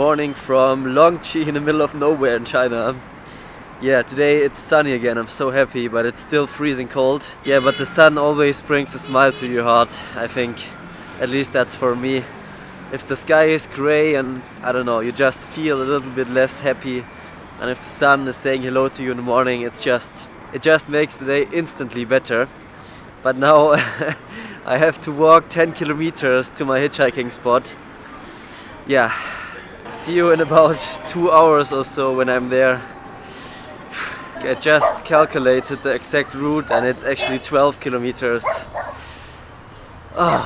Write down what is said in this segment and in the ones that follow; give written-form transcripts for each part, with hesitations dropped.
morning from Longnan in the middle of nowhere in China. Yeah, today it's sunny again, I'm so happy, but it's still freezing cold. Yeah, but the sun always brings a smile to your heart, I think. At least that's for me. If the sky is grey and, I don't know, you just feel a little bit less happy. And if the sun is saying hello to you in the morning, it just makes the day instantly better. But now I have to walk 10 kilometers to my hitchhiking spot. Yeah, see you in about 2 hours or so when I'm there. I just calculated the exact route and it's actually 12 kilometers. Oh,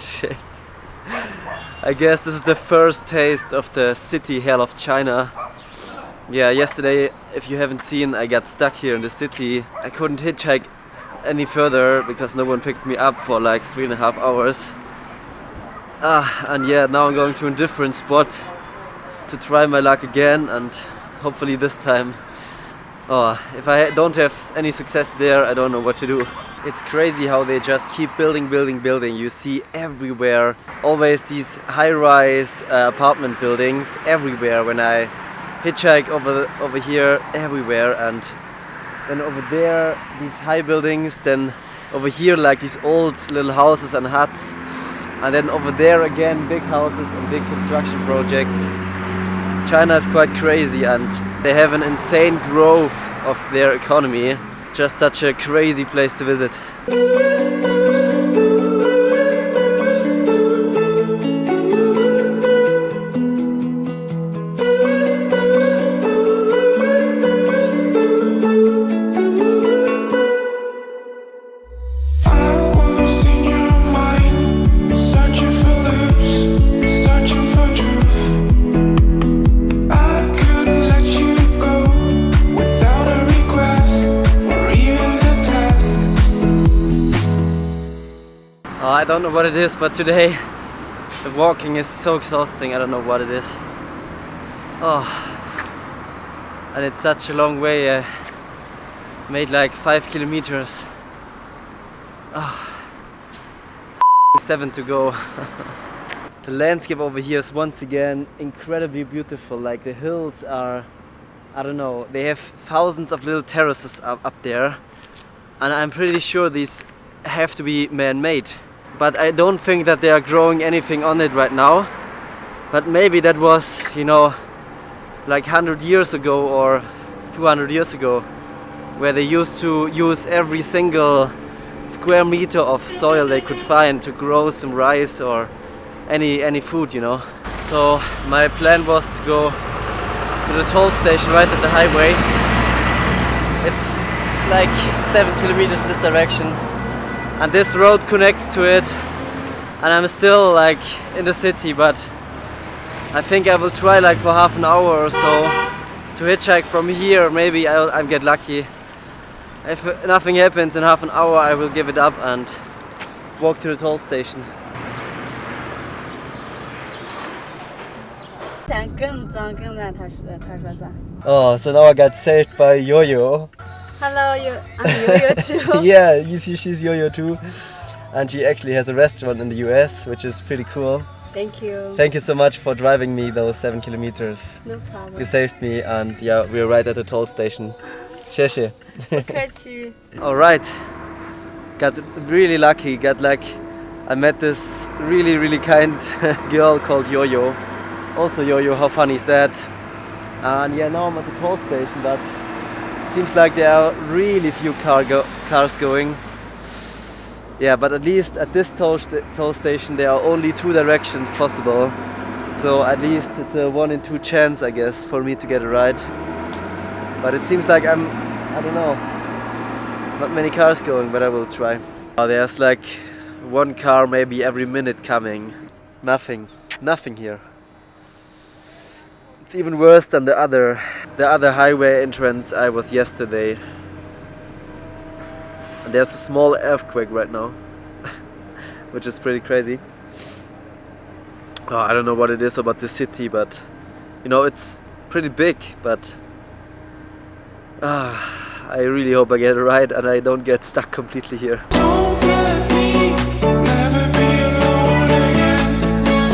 shit. I guess this is the first taste of the city hell of China. Yeah, yesterday, if you haven't seen, I got stuck here in the city. I couldn't hitchhike any further because no one picked me up for like 3.5 hours. And yeah, now I'm going to a different spot to try my luck again, and hopefully this time, if I don't have any success there, I don't know what to do. It's crazy how they just keep building. You see everywhere, always these high-rise apartment buildings everywhere when I hitchhike over here, everywhere. And then over there, these high buildings, then over here like these old little houses and huts. And then over there again, big houses and big construction projects. China is quite crazy and they have an insane growth of their economy. Just such a crazy place to visit. I don't know what it is, but today the walking is so exhausting. I don't know what it is. And it's such a long way. I made like 5 kilometers. 7 to go. The landscape over here is once again incredibly beautiful. Like the hills are, I don't know, they have thousands of little terraces up there. And I'm pretty sure these have to be man-made. But I don't think that they are growing anything on it right now. But maybe that was, like 100 years ago or 200 years ago, where they used to use every single square meter of soil they could find to grow some rice or any food, So my plan was to go to the toll station right at the highway. It's like 7 kilometers this direction. And this road connects to it, and I'm still like in the city, but I think I will try like for half an hour or so to hitchhike from here. Maybe I'll get lucky. If nothing happens in half an hour, I will give it up and walk to the toll station. Oh, so now I got saved by Yo-Yo. Hello, I'm Yo-Yo too. Yeah, you see she's Yo-Yo too. And she actually has a restaurant in the US, which is pretty cool. Thank you. Thank you so much for driving me those 7 kilometers. No problem. You saved me, and yeah, we're right at the toll station. 谢谢. Alright. Got really lucky. I met this really kind girl called Yo-Yo. Also Yo-Yo, how funny is that? And yeah, now I'm at the toll station, but seems like there are really few cars going. Yeah, but at least at this toll station there are only 2 directions possible. So at least it's a 1 in 2 chance, I guess, for me to get a ride. But it seems like I don't know, not many cars going, but I will try. There's like 1 car maybe every minute coming. Nothing here. It's even worse than the other highway entrance I was yesterday. And there's a small earthquake right now, which is pretty crazy. I don't know what it is about the city, but it's pretty big, but I really hope I get a ride and I don't get stuck completely here. Don't let me never be alone again,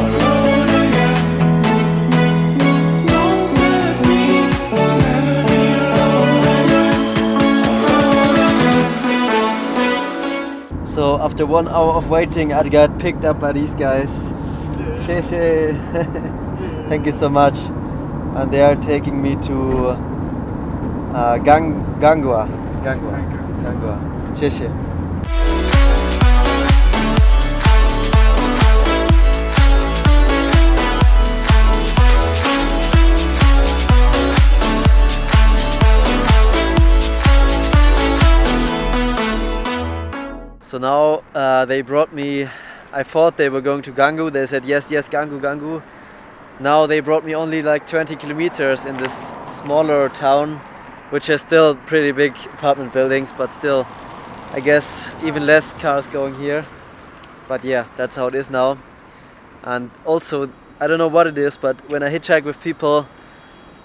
alone again. So after 1 hour of waiting, I got picked up by these guys. Sheshe. Thank you so much. And they are taking me to Gangua. Sheshe. So now they brought me, I thought they were going to Gangu. They said yes, Gangu. Now they brought me only like 20 kilometers in this smaller town, which has still pretty big apartment buildings, but still, I guess, even less cars going here. But yeah, that's how it is now. And also, I don't know what it is, but when I hitchhike with people,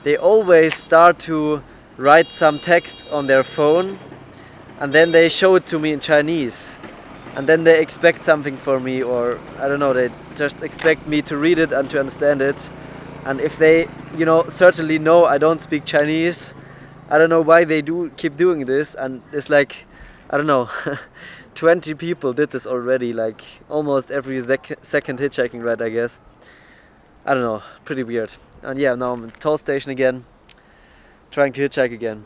they always start to write some text on their phone, and then they show it to me in Chinese. And then they expect something for me, or I don't know, they just expect me to read it and to understand it. And if they, certainly know I don't speak Chinese, I don't know why they keep doing this. And it's like, I don't know, 20 people did this already, like almost every second hitchhiking ride, I guess. I don't know, pretty weird. And yeah, now I'm at the toll station again, trying to hitchhike again.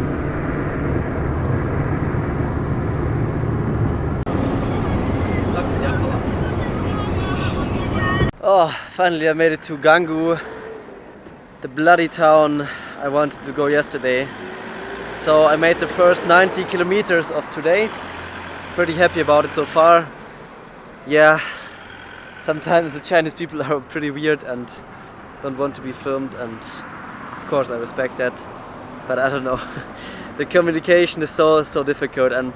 Oh, finally I made it to Gangu, the bloody town I wanted to go yesterday. So I made the first 90 kilometers of today. Pretty happy about it so far. Yeah, sometimes the Chinese people are pretty weird and don't want to be filmed, and of course I respect that, but I don't know. The communication is so difficult, and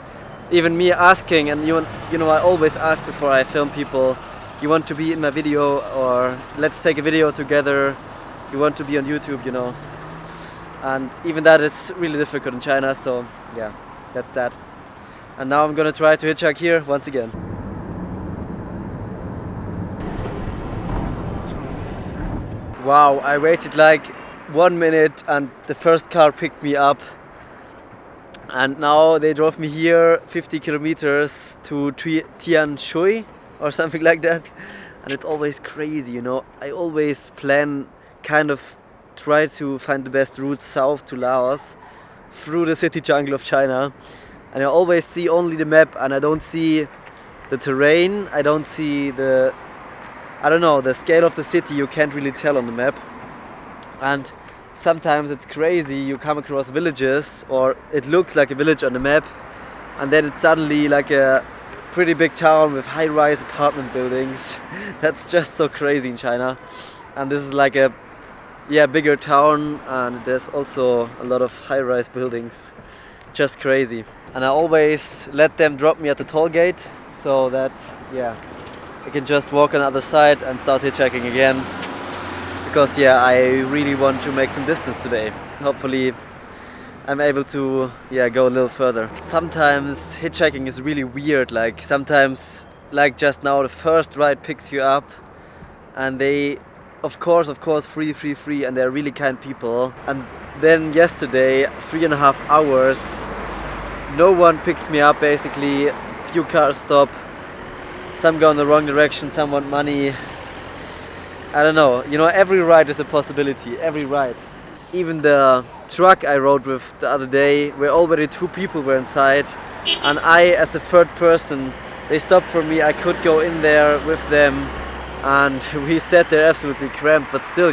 even me asking, and I always ask before I film people, you want to be in my video, or let's take a video together, you want to be on YouTube, and even that is really difficult in China. So yeah, that's that. And now I'm gonna try to hitchhike here once again. Wow, I waited like 1 minute and the first car picked me up, and now they drove me here 50 kilometers to Tianshui or something like that. And it's always crazy, I always try to find the best route south to Laos through the city jungle of China, and I always see only the map, and I don't see the terrain, I don't see the scale of the city. You can't really tell on the map. And sometimes it's crazy, you come across villages, or it looks like a village on the map, and then it's suddenly like a pretty big town with high-rise apartment buildings. That's just so crazy in China. And this is like a bigger town, and there's also a lot of high-rise buildings. Just crazy. And I always let them drop me at the toll gate, so that I can just walk on the other side and start hitchhiking again. Because I really want to make some distance today. Hopefully I'm able to go a little further. Sometimes hitchhiking is really weird. Like sometimes, like just now, the first ride picks you up, and they, of course, free, and they're really kind people. And then yesterday, 3.5 hours, no one picks me up. Basically, few cars stop. Some go in the wrong direction. Some want money. I don't know. Every ride is a possibility. Every ride. Even the truck I rode with the other day, where already 2 people were inside, and I, as the third person, they stopped for me. I could go in there with them, and we sat there absolutely cramped, but still,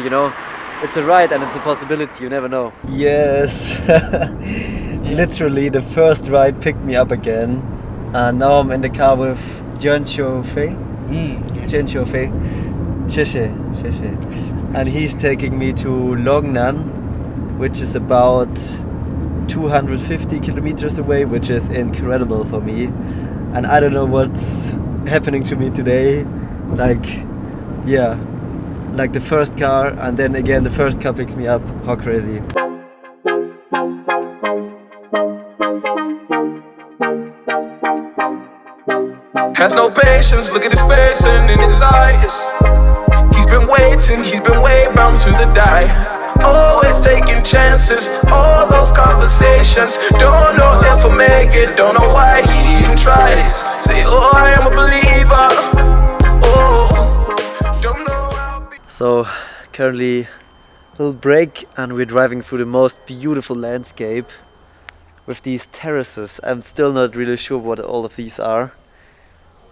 it's a ride and it's a possibility. You never know. Yes. Literally the first ride picked me up again, and now I'm in the car with Jianqiu Fei. Jianqiu Fei. And he's taking me to Longnan, which is about 250 kilometers away, which is incredible for me. And I don't know what's happening to me today. Like the first car, and then again the first car picks me up. How crazy. Has no patience, look at his face and in his eyes. He's been waiting, he's been way bound to the die. Always taking chances, all those conversations. Don't know if I'll make it, don't know why he even tries. Say, oh, I am a believer. Oh, don't know how. So currently little break and we're driving through the most beautiful landscape with these terraces. I'm still not really sure what all of these are.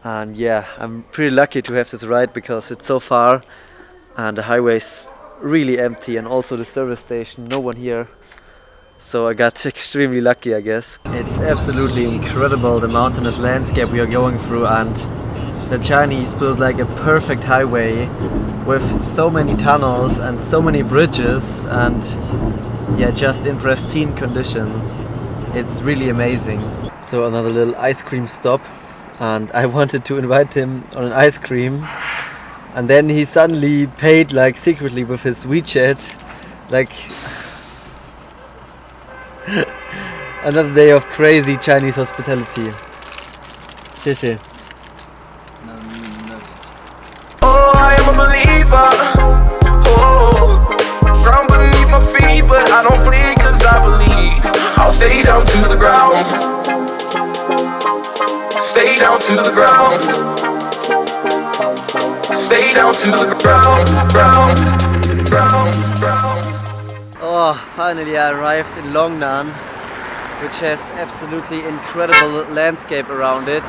And yeah, I'm pretty lucky to have this ride because it's so far and the highway's really empty, and also the service station, no one here. So I got extremely lucky, I guess. It's absolutely incredible, the mountainous landscape we are going through, and the Chinese built like a perfect highway with so many tunnels and so many bridges, and yeah, just in pristine condition. It's really amazing. So another little ice cream stop, and I wanted to invite him on an ice cream, and then he suddenly paid like secretly with his WeChat, like another day of crazy Chinese hospitality. 谢谢. Oh, I am a believer. Oh, ground beneath my feet, but I don't flee 'cause I believe. I'll stay down to the ground. Stay down to the ground. Stay down to the ground, ground, ground, ground. Oh, finally I arrived in Longnan, which has absolutely incredible landscape around it.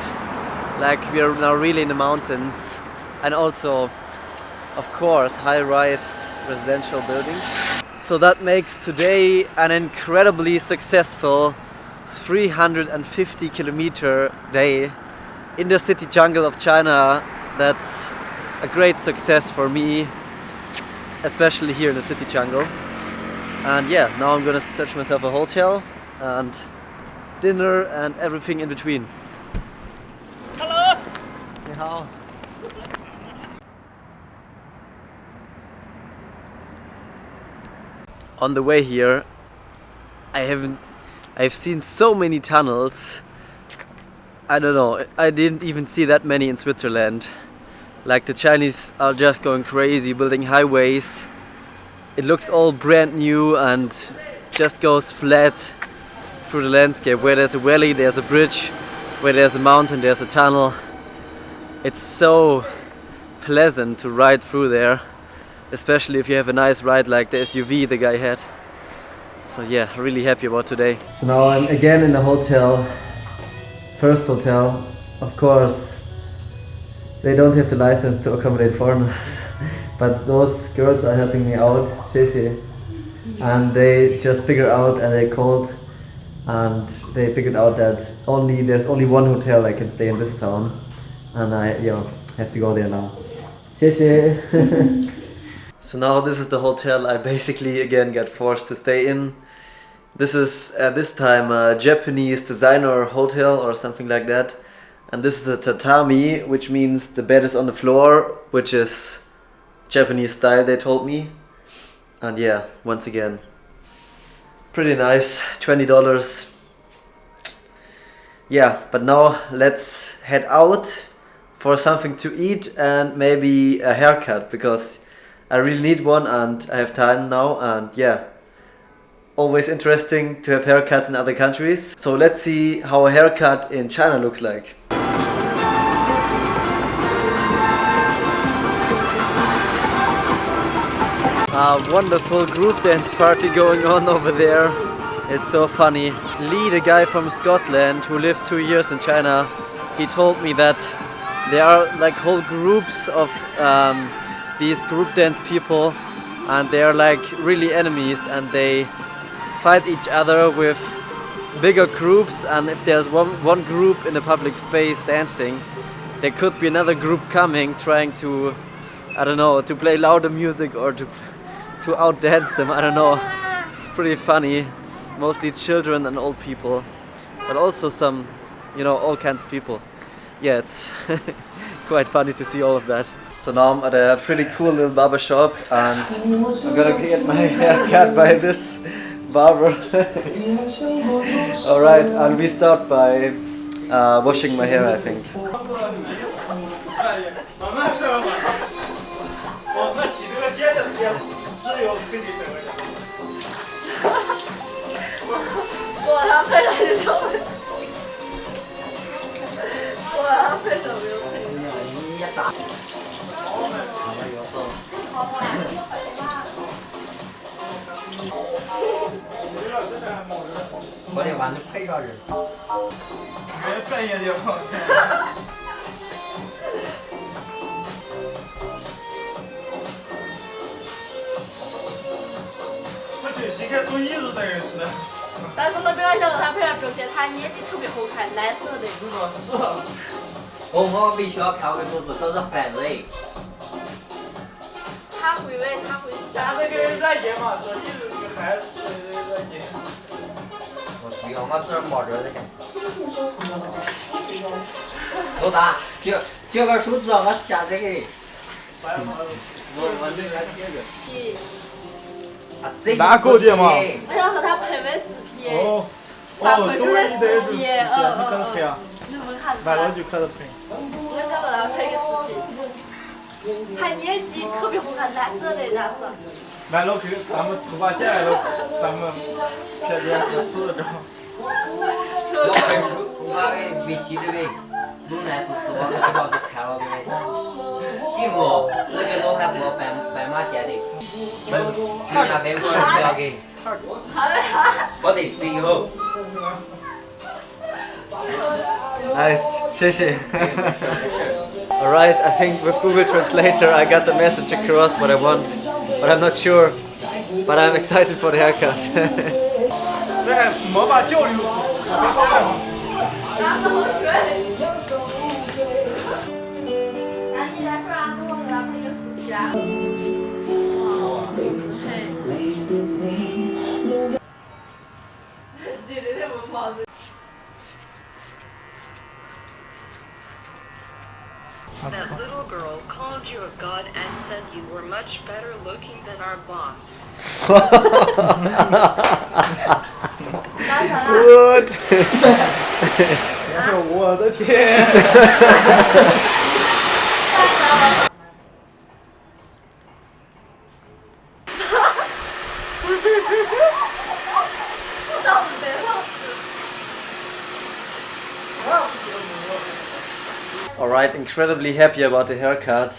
Like, we are now really in the mountains, and also, of course, high-rise residential buildings. So that makes today an incredibly successful 350 kilometer day in the city jungle of China. That's a great success for me, especially here in the city jungle. And yeah, now I'm gonna search myself a hotel and dinner and everything in between. Hello! Ni hao. On the way here, I've seen so many tunnels. I don't know, I didn't even see that many in Switzerland. Like, the Chinese are just going crazy, building highways. It looks all brand new and just goes flat through the landscape. Where there's a valley, there's a bridge. Where there's a mountain, there's a tunnel. It's so pleasant to ride through there, especially if you have a nice ride like the SUV the guy had. So yeah, really happy about today. So now I'm again in the hotel. First hotel. Of course, they don't have the license to accommodate foreigners. But those girls are helping me out, Xie, and they just figured out, and they called, and they figured out that there's only one hotel I can stay in this town, and I have to go there now. Xie. So now this is the hotel I basically again got forced to stay in. This is this time a Japanese designer hotel or something like that, and this is a tatami, which means the bed is on the floor, which is Japanese style, they told me. And yeah, once again, pretty nice, $20. Yeah, but now let's head out for something to eat and maybe a haircut, because I really need one and I have time now. And yeah, always interesting to have haircuts in other countries. So let's see how a haircut in China looks like. A wonderful group dance party going on over there. It's so funny. Lee, the guy from Scotland who lived 2 years in China, he told me that there are like whole groups of these group dance people, and they are like really enemies, and they fight each other with bigger groups. And if there's one group in a public space dancing, there could be another group coming trying to, I don't know, to play louder music or to outdance them. I don't know. It's pretty funny. Mostly children and old people, but also some, all kinds of people. Yeah, it's quite funny to see all of that. So now I'm at a pretty cool little barber shop, and I'm gonna get my hair cut by this barber. Alright, and we start by washing my hair, I think. 把你配上人。专业点嘛。我就新开做艺术在这吃的。但是我这个小伙他配上照片，他眼睛特别好看，蓝色的。我必须要看我的图书，都是犯罪。他会为他会。下这个软件嘛，做艺术这个孩子的软件。我不要，我这冒着的很。多大？借个手指让我下这个。我那边接着。哪个的嘛？我想和他拍完视频。哦。发回出来视频。你看着拍啊？你们看完了就开始拍。我想让他拍个视频。他眼睛特别好看，蓝色的蓝色。完了，咱们头发剪了，咱们拍点合适的。老白叔，我给微信的呗，龙南是我的广告都看了的，行不？那个老汉不斑马线的，人家微博不要给，我得最后。Nice, 谢谢。Alright, I think with Google Translator I got the message across what I want, but I'm not sure. But I'm excited for the haircut. 这还没法交流。拿口水。那你在说啥？跟我给他拍个视频啊。对对对，我帽子。That little girl called you a god and said you were much better looking than our boss. What? 我的天！Alright, incredibly happy about the haircut.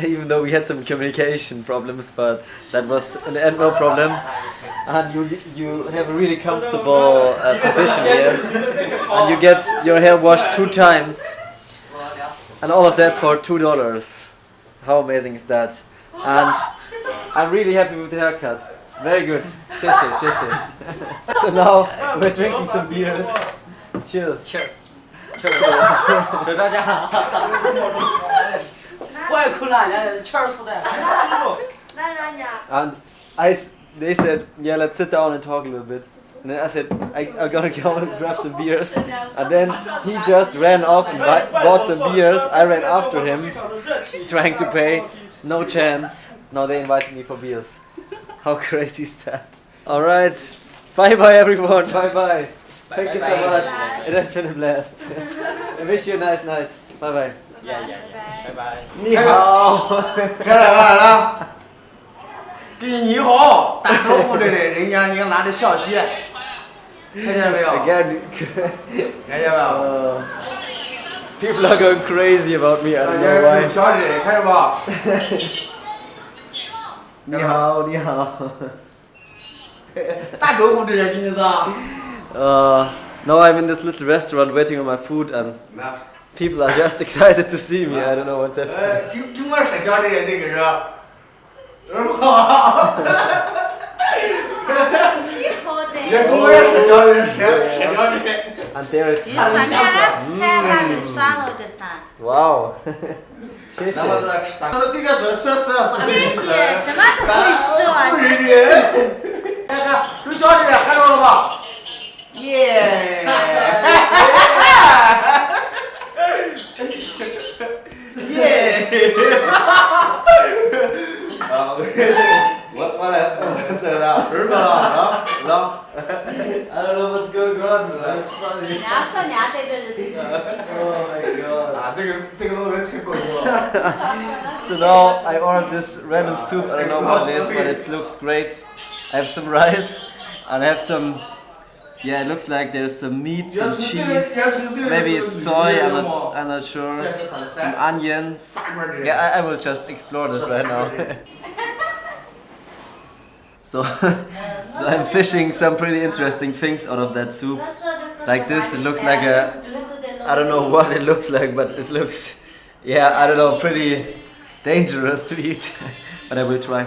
Even though we had some communication problems, but that was in the end no problem. And you have a really comfortable position here. And you get your hair washed 2 times. And all of that for $2. How amazing is that? And I'm really happy with the haircut. Very good. 谢谢谢谢. So now we're drinking some beers. Cheers. Cheers. 手抓家，怪苦了，全是的。And they said, yeah, let's sit down and talk a little bit. And then I said, I'm gonna go and grab some beers. And then he just ran off and bought some beers. I ran after him, trying to pay. No chance. Now they invited me for beers. How crazy is that? Alright. Bye bye everyone. Bye bye. Thank you so much. It has been a blast. I wish you a nice night. Bye bye. 拜拜。你好。开了，给你好，打招呼的嘞，人家拿着相机，看见没有？ Again. 看见没有？ People are going crazy about me. I don't know why. 小姐，看见吧？你好，你好。打招呼的人给你咋？ Now I'm in this little restaurant waiting on my food and people are just excited to see me. I don't know what's happening. 跟我社交的人这个人，是吧？也跟我也社交的人，社交的人。 And there it is. 刷了着他。Wow. 谢谢。这这个说是啥的意思？什么都会说。富人，看看，都小的人看到了吧？耶！耶！我来，这个儿子了，I don't know what's going on, but it's funny. 人家说人家在这里。 Oh my god. 啊，这个论文太过分了。 So now I ordered this random soup. I don't know what it is, but it looks great. I have some rice and I have some. Yeah, it looks like there's some meat, some cheese. Maybe it's soy. I'm not sure. Some onions. Yeah, I will just explore this right now. So, so I'm fishing some pretty interesting things out of that soup. Like this, it looks like a, I don't know what it looks like, but it looks, yeah, I don't know, pretty dangerous to eat. But I will try.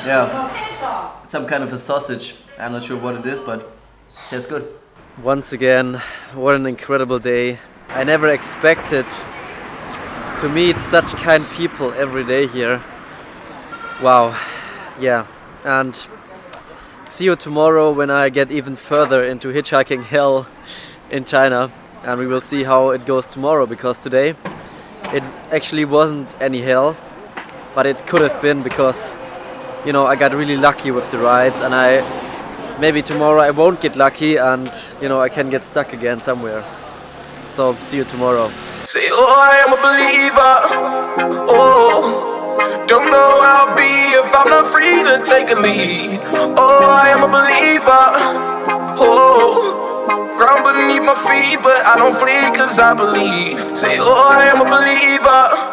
Yeah, it's some kind of a sausage. I'm not sure what it is, but it tastes good. Once again, what an incredible day. I never expected to meet such kind people every day here. Wow, yeah, and see you tomorrow when I get even further into hitchhiking hell in China, and we will see how it goes tomorrow, because today it actually wasn't any hell, but it could have been, because you know, I got really lucky with the rides, and maybe tomorrow I won't get lucky, and you know, I can get stuck again somewhere. So see you tomorrow. Say, oh, I am a believer. Oh, don't know how I'll be if I'm not free to take a lead. Oh, I am a believer. Oh, ground beneath my feet, but I don't flee 'cause I believe. Say, oh, I am a believer.